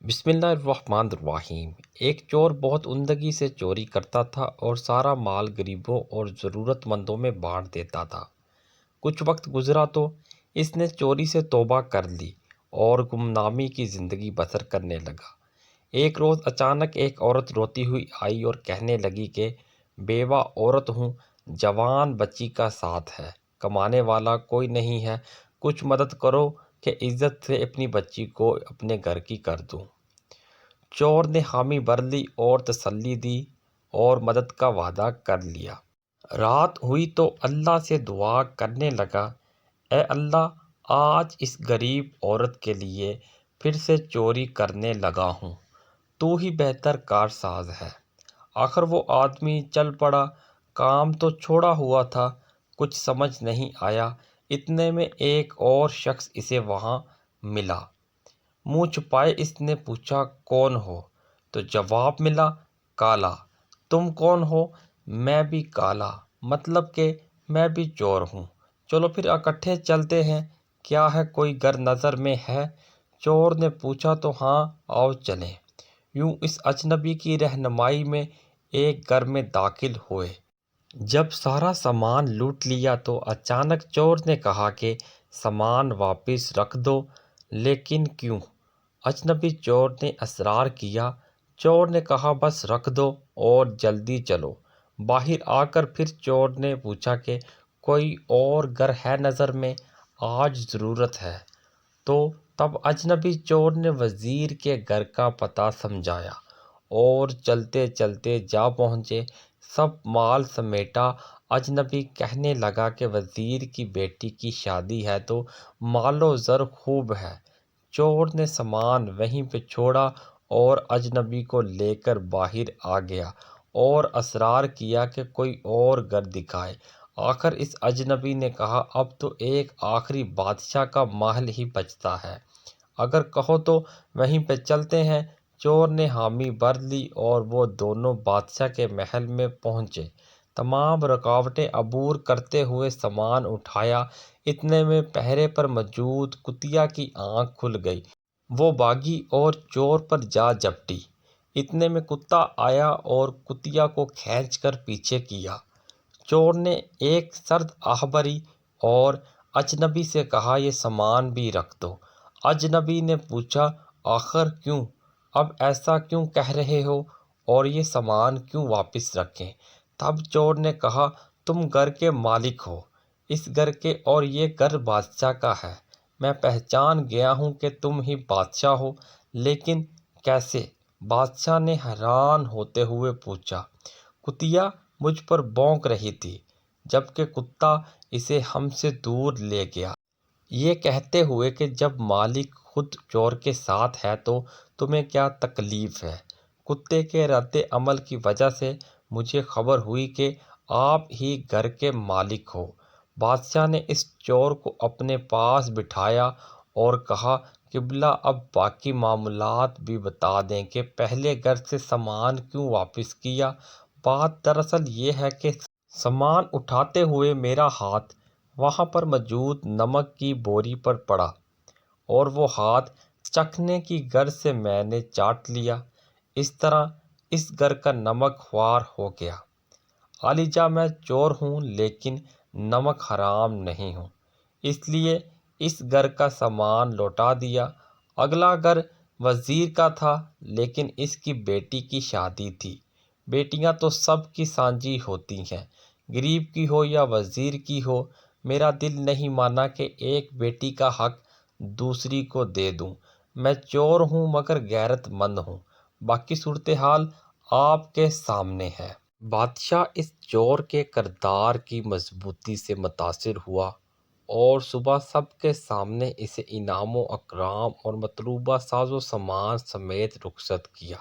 بسم اللہ الرحمن الرحیم۔ ایک چور بہت عمدگی سے چوری کرتا تھا اور سارا مال غریبوں اور ضرورت مندوں میں بانٹ دیتا تھا۔ کچھ وقت گزرا تو اس نے چوری سے توبہ کر لی اور گمنامی کی زندگی بسر کرنے لگا۔ ایک روز اچانک ایک عورت روتی ہوئی آئی اور کہنے لگی کہ بیوہ عورت ہوں، جوان بچی کا ساتھ ہے، کمانے والا کوئی نہیں ہے، کچھ مدد کرو کہ عزت سے اپنی بچی کو اپنے گھر کی کر دوں۔ چور نے حامی بھر لی اور تسلی دی اور مدد کا وعدہ کر لیا۔ رات ہوئی تو اللہ سے دعا کرنے لگا، اے اللہ، آج اس غریب عورت کے لیے پھر سے چوری کرنے لگا ہوں، تو ہی بہتر کارساز ہے۔ آخر وہ آدمی چل پڑا، کام تو چھوڑا ہوا تھا، کچھ سمجھ نہیں آیا۔ اتنے میں ایک اور شخص اسے وہاں ملا۔ منہ چھپائے اس نے پوچھا، کون ہو؟ تو جواب ملا، کالا۔ تم کون ہو؟ میں بھی کالا، مطلب کہ میں بھی چور ہوں۔ چلو پھر اکٹھے چلتے ہیں، کیا ہے کوئی گھر نظر میں ہے؟ چور نے پوچھا تو ہاں، آؤ چلیں۔ یوں اس اجنبی کی رہنمائی میں ایک گھر میں داخل ہوئے۔ جب سارا سامان لوٹ لیا تو اچانک چور نے کہا کہ سامان واپس رکھ دو۔ لیکن کیوں؟ اجنبی چور نے اصرار کیا۔ چور نے کہا بس رکھ دو اور جلدی چلو۔ باہر آ کر پھر چور نے پوچھا کہ کوئی اور گھر ہے نظر میں؟ آج ضرورت ہے۔ تو تب اجنبی چور نے وزیر کے گھر کا پتہ سمجھایا اور چلتے چلتے جا پہنچے۔ سب مال سمیٹا۔ اجنبی کہنے لگا کہ وزیر کی بیٹی کی شادی ہے تو مال و زر خوب ہے۔ چور نے سامان وہیں پہ چھوڑا اور اجنبی کو لے کر باہر آ گیا اور اصرار کیا کہ کوئی اور گھر دکھائے۔ آخر اس اجنبی نے کہا، اب تو ایک آخری بادشاہ کا محل ہی بچتا ہے، اگر کہو تو وہیں پہ چلتے ہیں۔ چور نے حامی بھر لی اور وہ دونوں بادشاہ کے محل میں پہنچے۔ تمام رکاوٹیں عبور کرتے ہوئے سامان اٹھایا۔ اتنے میں پہرے پر موجود کتیا کی آنکھ کھل گئی۔ وہ بھاگی اور چور پر جا جپٹی۔ اتنے میں کتا آیا اور کتیا کو کھینچ کر پیچھے کیا۔ چور نے ایک سرد آہ بھری اور اجنبی سے کہا، یہ سامان بھی رکھ دو۔ اجنبی نے پوچھا، آخر کیوں؟ اب ایسا کیوں کہہ رہے ہو اور یہ سامان کیوں واپس رکھیں؟ تب چور نے کہا، تم گھر کے مالک ہو، اس گھر کے، اور یہ گھر بادشاہ کا ہے۔ میں پہچان گیا ہوں کہ تم ہی بادشاہ ہو، لیکن کیسے؟ بادشاہ نے حیران ہوتے ہوئے پوچھا۔ کتیا مجھ پر بھونک رہی تھی، جبکہ کتا اسے ہم سے دور لے گیا، یہ کہتے ہوئے کہ جب مالک خود چور کے ساتھ ہے تو تمہیں کیا تکلیف ہے؟ کتے کے رد عمل کی وجہ سے مجھے خبر ہوئی کہ آپ ہی گھر کے مالک ہو۔ بادشاہ نے اس چور کو اپنے پاس بٹھایا اور کہا، قبلہ اب باقی معاملات بھی بتا دیں کہ پہلے گھر سے سامان کیوں واپس کیا۔ بات دراصل یہ ہے کہ سامان اٹھاتے ہوئے میرا ہاتھ وہاں پر موجود نمک کی بوری پر پڑا اور وہ ہاتھ چکھنے کی غرض سے میں نے چاٹ لیا۔ اس طرح اس گھر کا نمک خوار ہو گیا۔ عالیجاں میں چور ہوں لیکن نمک حرام نہیں ہوں، اس لیے اس گھر کا سامان لوٹا دیا۔ اگلا گھر وزیر کا تھا، لیکن اس کی بیٹی کی شادی تھی۔ بیٹیاں تو سب کی سانجھی ہوتی ہیں، غریب کی ہو یا وزیر کی ہو۔ میرا دل نہیں مانا کہ ایک بیٹی کا حق دوسری کو دے دوں۔ میں چور ہوں مگر غیرت مند ہوں۔ باقی صورتحال آپ کے سامنے ہے۔ بادشاہ اس چور کے کردار کی مضبوطی سے متاثر ہوا اور صبح سب کے سامنے اسے انعام و اکرام اور مطلوبہ ساز و سامان سمیت رخصت کیا۔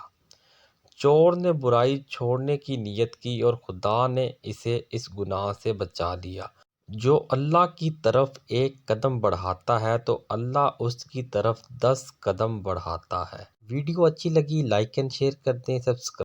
چور نے برائی چھوڑنے کی نیت کی اور خدا نے اسے اس گناہ سے بچا لیا۔ جو اللہ کی طرف ایک قدم بڑھاتا ہے تو اللہ اس کی طرف 10 قدم بڑھاتا ہے۔ ویڈیو اچھی لگی لائک اینڈ شیئر کر دیں، سبسکرائب